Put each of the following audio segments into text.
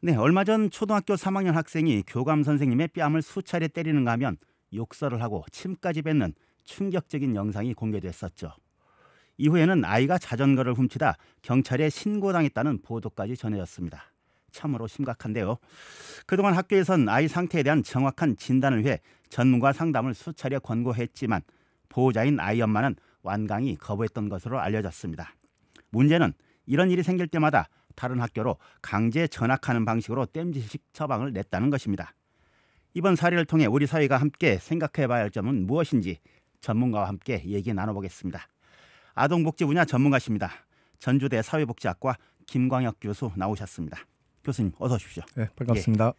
네, 얼마 전 초등학교 3학년 학생이 교감 선생님의 뺨을 수차례 때리는가 하면 욕설을 하고 침까지 뱉는 충격적인 영상이 공개됐었죠. 이후에는 아이가 자전거를 훔치다 경찰에 신고당했다는 보도까지 전해졌습니다. 참으로 심각한데요. 그동안 학교에선 아이 상태에 대한 정확한 진단을 위해 전문가 상담을 수차례 권고했지만 보호자인 아이 엄마는 완강히 거부했던 것으로 알려졌습니다. 문제는 이런 일이 생길 때마다 다른 학교로 강제 전학하는 방식으로 땜질식 처방을 냈다는 것입니다. 이번 사례를 통해 우리 사회가 함께 생각해봐야 할 점은 무엇인지 전문가와 함께 얘기 나눠보겠습니다. 아동복지 분야 전문가십니다. 전주대 사회복지학과 김광혁 교수 나오셨습니다. 교수님 어서 오십시오. 네, 반갑습니다. 예.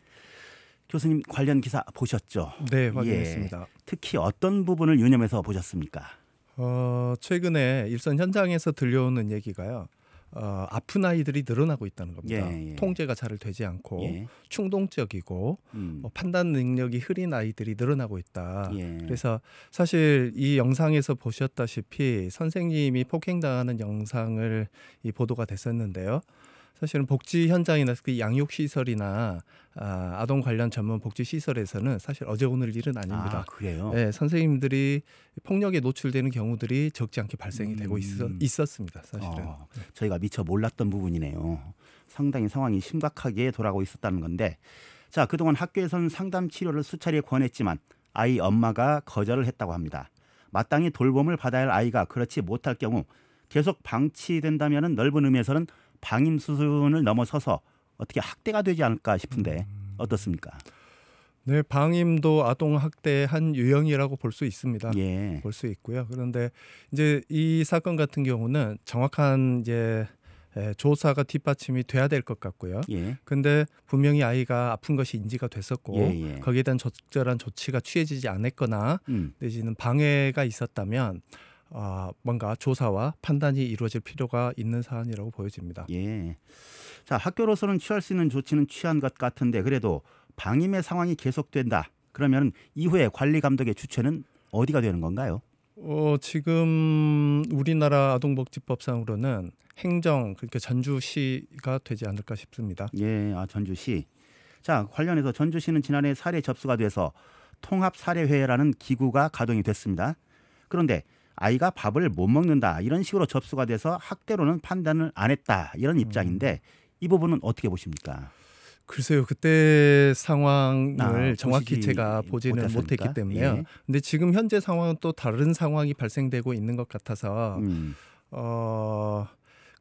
교수님 관련 기사 보셨죠? 네, 확인했습니다. 예. 특히 어떤 부분을 유념해서 보셨습니까? 최근에 일선 현장에서 들려오는 얘기가요. 아픈 아이들이 늘어나고 있다는 겁니다. 예. 통제가 잘 되지 않고 예. 충동적이고 판단 능력이 흐린 아이들이 늘어나고 있다. 예. 그래서 사실 이 영상에서 보셨다시피 선생님이 폭행당하는 영상을 이 보도가 됐었는데요. 사실은 복지 현장이나 그 양육 시설이나 아동 관련 전문 복지 시설에서는 사실 어제 오늘 일은 아닙니다. 아, 그래요? 네, 선생님들이 폭력에 노출되는 경우들이 적지 않게 발생이 되고 있었습니다. 사실은. 저희가 미처 몰랐던 부분이네요. 상당히 상황이 심각하게 돌아가고 있었다는 건데, 자, 그동안 학교에서는 상담 치료를 수차례 권했지만 아이 엄마가 거절을 했다고 합니다. 마땅히 돌봄을 받아야 할 아이가 그렇지 못할 경우 계속 방치된다면 넓은 의미에서는 방임 수준을 넘어서서 어떻게 학대가 되지 않을까 싶은데 어떻습니까? 네, 방임도 아동 학대의 한 유형이라고 볼 수 있습니다. 예. 볼 수 있고요. 그런데 이제 이 사건 같은 경우는 정확한 이제 조사가 뒷받침이 돼야 될 것 같고요. 예. 근데 분명히 아이가 아픈 것이 인지가 됐었고 예. 거기에 대한 적절한 조치가 취해지지 않았거나 내지는 방해가 있었다면 뭔가 조사와 판단이 이루어질 필요가 있는 사안이라고 보여집니다. 예. 자, 학교로서는 취할 수 있는 조치는 취한 것 같은데 그래도 방임의 상황이 계속된다. 그러면 이후에 관리 감독의 주체는 어디가 되는 건가요? 지금 우리나라 아동복지법상으로는 행정, 그러니까 전주시가 되지 않을까 싶습니다. 예, 전주시. 자, 관련해서 전주시는 지난해 사례 접수가 돼서 통합사례회라는 기구가 가동이 됐습니다. 그런데 아이가 밥을 못 먹는다 이런 식으로 접수가 돼서 학대로는 판단을 안 했다 이런 입장인데 이 부분은 어떻게 보십니까? 글쎄요, 그때 상황을 정확히 보시지 제가 보지는 못하셨습니까? 못했기 때문에요. 예. 근데 지금 현재 상황은 또 다른 상황이 발생되고 있는 것 같아서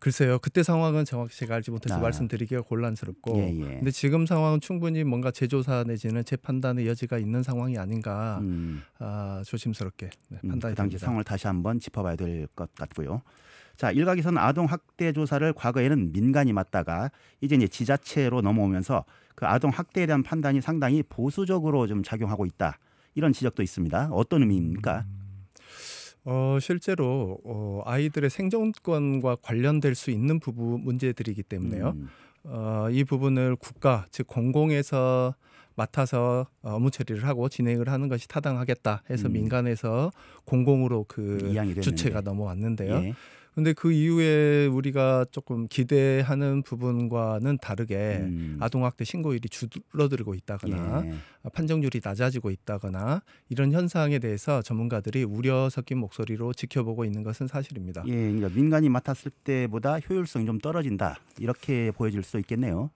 글쎄요, 그때 상황은 정확히 제가 알지 못해서 말씀드리기가 곤란스럽고 근데 지금 상황은 충분히 뭔가 재조사 내지는 재판단의 여지가 있는 상황이 아닌가 조심스럽게 판단이 그 당시 됩니다. 상황을 다시 한번 짚어봐야 될 것 같고요. 자, 일각에서는 아동 학대 조사를 과거에는 민간이 맡다가 이제 지자체로 넘어오면서 그 아동 학대에 대한 판단이 상당히 보수적으로 좀 작용하고 있다. 이런 지적도 있습니다. 어떤 의미입니까? 실제로 아이들의 생존권과 관련될 수 있는 부분 문제들이기 때문에요. 이 부분을 국가 즉 공공에서 맡아서 업무 처리를 하고 진행을 하는 것이 타당하겠다 해서 민간에서 공공으로 그 주체가 넘어왔는데요. 예. 근데 그 이후에 우리가 조금 기대하는 부분과는 다르게 아동학대 신고율이 줄어들고 있다거나 판정률이 낮아지고 있다거나 이런 현상에 대해서 전문가들이 우려 섞인 목소리로 지켜보고 있는 것은 사실입니다. 예, 그러니까 민간이 맡았을 때보다 효율성이 좀 떨어진다 이렇게 보여질 수 있겠네요.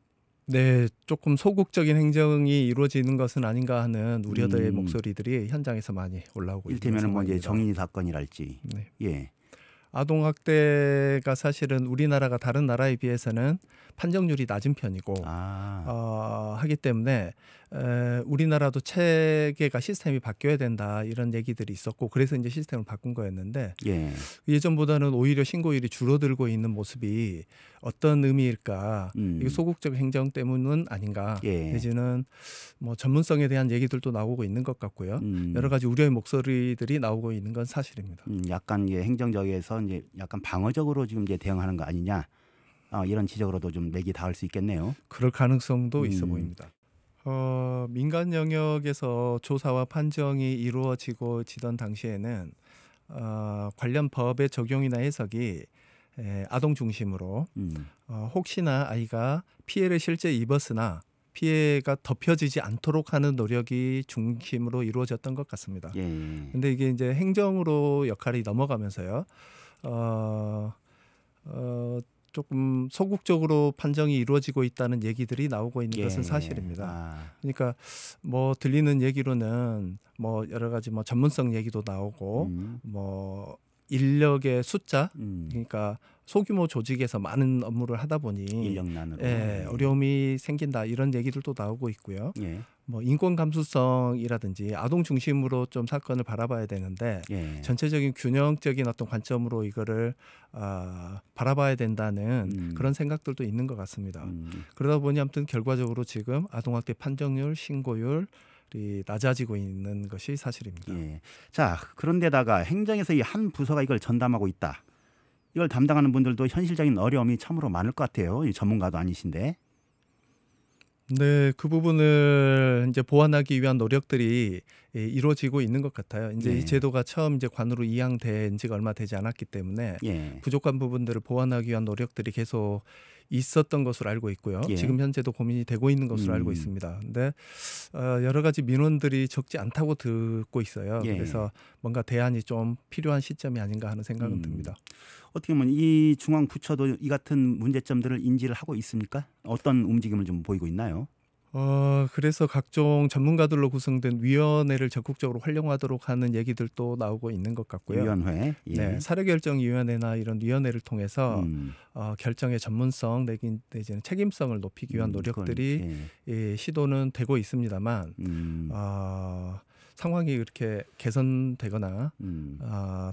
네, 조금 소극적인 행정이 이루어지는 것은 아닌가 하는 우려들의 목소리들이 현장에서 많이 올라오고 있는 상황입니다. 일테면은 뭐 이제 정의 사건이랄지. 네. 예. 아동학대가 사실은 우리나라가 다른 나라에 비해서는 판정률이 낮은 편이고 하기 때문에 우리나라도 체계가 시스템이 바뀌어야 된다 이런 얘기들이 있었고 그래서 이제 시스템을 바꾼 거였는데 예전보다는 오히려 신고율이 줄어들고 있는 모습이 어떤 의미일까? 이게 소극적 행정 때문은 아닌가? 내지는 뭐 전문성에 대한 얘기들도 나오고 있는 것 같고요. 여러 가지 우려의 목소리들이 나오고 있는 건 사실입니다. 약간 행정적에서 이제 약간 방어적으로 지금 이제 대응하는 거 아니냐? 이런 지적으로도 좀 맥이 닿을 수 있겠네요. 그럴 가능성도 있어 보입니다. 민간 영역에서 조사와 판정이 이루어지던 당시에는 관련 법의 적용이나 해석이 아동 중심으로 혹시나 아이가 피해를 실제 입었으나 피해가 덮여지지 않도록 하는 노력이 중심으로 이루어졌던 것 같습니다. 근데 이게 이제 행정으로 역할이 넘어가면서요. 조금 소극적으로 판정이 이루어지고 있다는 얘기들이 나오고 있는 것은 사실입니다. 그러니까 뭐 들리는 얘기로는 뭐 여러 가지 뭐 전문성 얘기도 나오고 뭐 인력의 숫자, 그러니까 소규모 조직에서 많은 업무를 하다 보니 인력난으로 어려움이 생긴다 이런 얘기들도 나오고 있고요. 뭐 인권 감수성이라든지 아동 중심으로 좀 사건을 바라봐야 되는데 전체적인 균형적인 어떤 관점으로 이거를 바라봐야 된다는 그런 생각들도 있는 것 같습니다. 그러다 보니 아무튼 결과적으로 지금 아동학대 판정률, 신고율 이 낮아지고 있는 것이 사실입니다. 자, 그런데다가 행정에서 이 한 부서가 이걸 전담하고 있다. 이걸 담당하는 분들도 현실적인 어려움이 참으로 많을 것 같아요. 이 전문가도 아니신데. 네, 그 부분을 이제 보완하기 위한 노력들이 이루어지고 있는 것 같아요. 이제 이 제도가 처음 이제 관으로 이양된 지가 얼마 되지 않았기 때문에 부족한 부분들을 보완하기 위한 노력들이 계속 있었던 것으로 알고 있고요. 지금 현재도 고민이 되고 있는 것으로 알고 있습니다. 근데 여러 가지 민원들이 적지 않다고 듣고 있어요. 그래서 뭔가 대안이 좀 필요한 시점이 아닌가 하는 생각은 듭니다. 어떻게 보면 이 중앙 부처도 이 같은 문제점들을 인지를 하고 있습니까? 어떤 움직임을 좀 보이고 있나요? 그래서 각종 전문가들로 구성된 위원회를 적극적으로 활용하도록 하는 얘기들도 나오고 있는 것 같고요. 위원회, 네, 사례결정위원회나 이런 위원회를 통해서 결정의 전문성 내지는 책임성을 높이기 위한 노력들이 시도는 되고 있습니다만 상황이 이렇게 개선되거나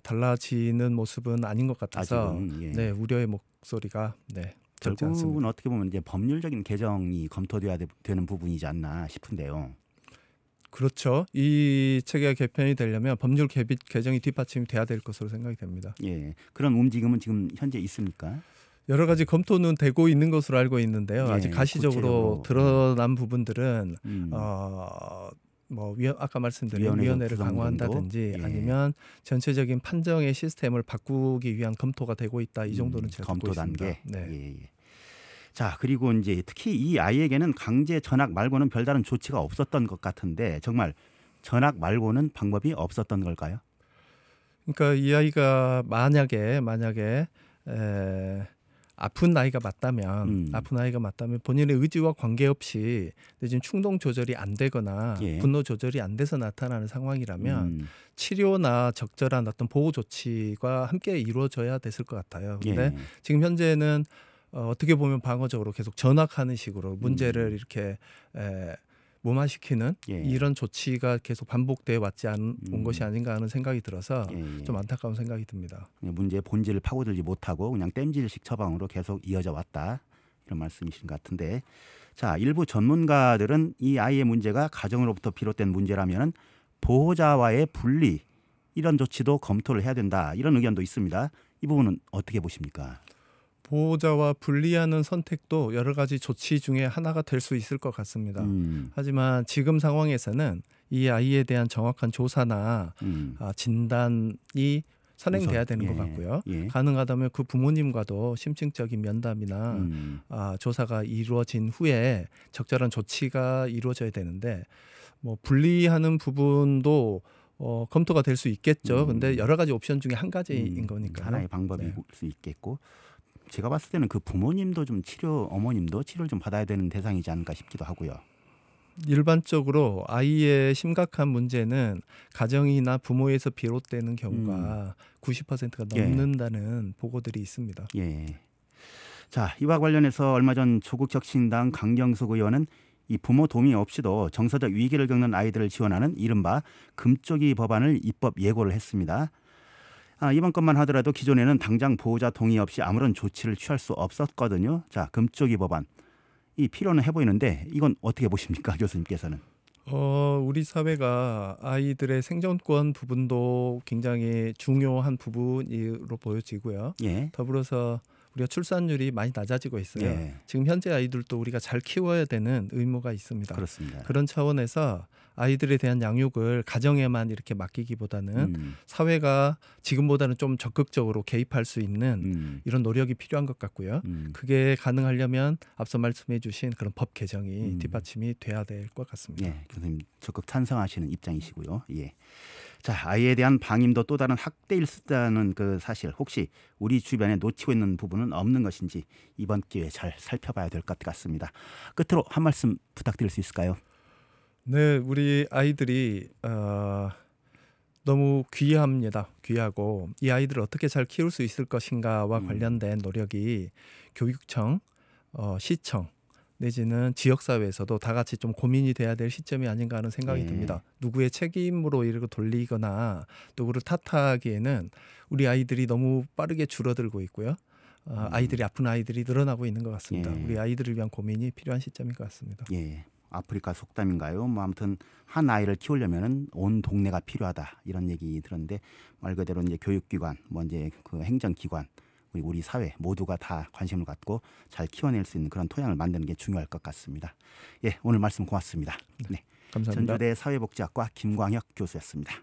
달라지는 모습은 아닌 것 같아서 네, 우려의 목소리가 결국은 어떻게 보면 이제 법률적인 개정이 검토돼야 되는 부분이지 않나 싶은데요. 그렇죠. 이 체계가 개편이 되려면 법률 개정이 뒷받침이 돼야 될 것으로 생각이 됩니다. 그런 움직임은 지금 현재 있습니까? 여러 가지 검토는 되고 있는 것으로 알고 있는데요. 아직 가시적으로 드러난 부분들은 뭐 아까 말씀드린 위원회를 강화한다든지 아니면 전체적인 판정의 시스템을 바꾸기 위한 검토가 되고 있다. 이 정도는 제가 검토 듣고 있습니다. 단계. 자, 그리고 이제 특히 이 아이에게는 강제 전학 말고는 별다른 조치가 없었던 것 같은데 정말 전학 말고는 방법이 없었던 걸까요? 그러니까 이 아이가 만약에 아픈 아이가 맞다면 본인의 의지와 관계없이 지금 충동 조절이 안 되거나 분노 조절이 안 돼서 나타나는 상황이라면 치료나 적절한 어떤 보호 조치가 함께 이루어져야 됐을 것 같아요. 근데 지금 현재는 어떻게 보면 방어적으로 계속 전학하는 식으로 문제를 이렇게 무마시키는 이런 조치가 계속 반복돼 왔지 온 것이 아닌가 하는 생각이 들어서 좀 안타까운 생각이 듭니다. 문제의 본질을 파고들지 못하고 그냥 땜질식 처방으로 계속 이어져 왔다. 이런 말씀이신 것 같은데, 자, 일부 전문가들은 이 아이의 문제가 가정으로부터 비롯된 문제라면 보호자와의 분리 이런 조치도 검토를 해야 된다. 이런 의견도 있습니다. 이 부분은 어떻게 보십니까? 보호자와 분리하는 선택도 여러 가지 조치 중에 하나가 될 수 있을 것 같습니다. 하지만 지금 상황에서는 이 아이에 대한 정확한 조사나 진단이 선행돼야 되는 것 같고요. 가능하다면 그 부모님과도 심층적인 면담이나 조사가 이루어진 후에 적절한 조치가 이루어져야 되는데 뭐 분리하는 부분도 검토가 될 수 있겠죠. 근데 여러 가지 옵션 중에 한 가지인 거니까요. 하나의 방법일 수 있겠고, 제가 봤을 때는 그 부모님도 좀 어머님도 치료를 좀 받아야 되는 대상이지 않을까 싶기도 하고요. 일반적으로 아이의 심각한 문제는 가정이나 부모에서 비롯되는 경우가 90%가 넘는다는 보고들이 있습니다. 자, 이와 관련해서 얼마 전 조국혁신당 강경숙 의원은 이 부모 동의 없이도 정서적 위기를 겪는 아이들을 지원하는 이른바 금쪽이 법안을 입법 예고를 했습니다. 이번 것만 하더라도 기존에는 당장 보호자 동의 없이 아무런 조치를 취할 수 없었거든요. 자, 금쪽이 법안. 이 필요는 해 보이는데 이건 어떻게 보십니까, 교수님께서는? 우리 사회가 아이들의 생존권 부분도 굉장히 중요한 부분으로 보여지고요. 더불어서 우리가 출산율이 많이 낮아지고 있어요. 예. 지금 현재 아이들도 우리가 잘 키워야 되는 의무가 있습니다. 그렇습니다. 그런 차원에서 아이들에 대한 양육을 가정에만 이렇게 맡기기보다는 사회가 지금보다는 좀 적극적으로 개입할 수 있는 이런 노력이 필요한 것 같고요. 그게 가능하려면 앞서 말씀해 주신 그런 법 개정이 뒷받침이 돼야 될 것 같습니다. 예, 교수님 적극 찬성하시는 입장이시고요. 예. 자, 아이에 대한 방임도 또 다른 학대일 수 있다는 그 사실 혹시 우리 주변에 놓치고 있는 부분은 없는 것인지 이번 기회에 잘 살펴봐야 될 것 같습니다. 끝으로 한 말씀 부탁드릴 수 있을까요? 네, 우리 아이들이 너무 귀합니다. 귀하고 이 아이들을 어떻게 잘 키울 수 있을 것인가와 관련된 노력이 교육청, 시청 내지는 지역사회에서도 다 같이 좀 고민이 돼야 될 시점이 아닌가 하는 생각이 듭니다. 누구의 책임으로 이렇게 돌리거나 누구를 탓하기에는 우리 아이들이 너무 빠르게 줄어들고 있고요. 아이들이 아픈 아이들이 늘어나고 있는 것 같습니다. 우리 아이들을 위한 고민이 필요한 시점인 것 같습니다. 예. 아프리카 속담인가요? 뭐 아무튼 한 아이를 키우려면은 온 동네가 필요하다 이런 얘기 들었는데 말 그대로 이제 교육기관, 뭐 이제 그 행정기관, 우리 사회 모두가 다 관심을 갖고 잘 키워낼 수 있는 그런 토양을 만드는 게 중요할 것 같습니다. 예, 오늘 말씀 고맙습니다. 네, 감사합니다. 전주대 사회복지학과 김광혁 교수였습니다.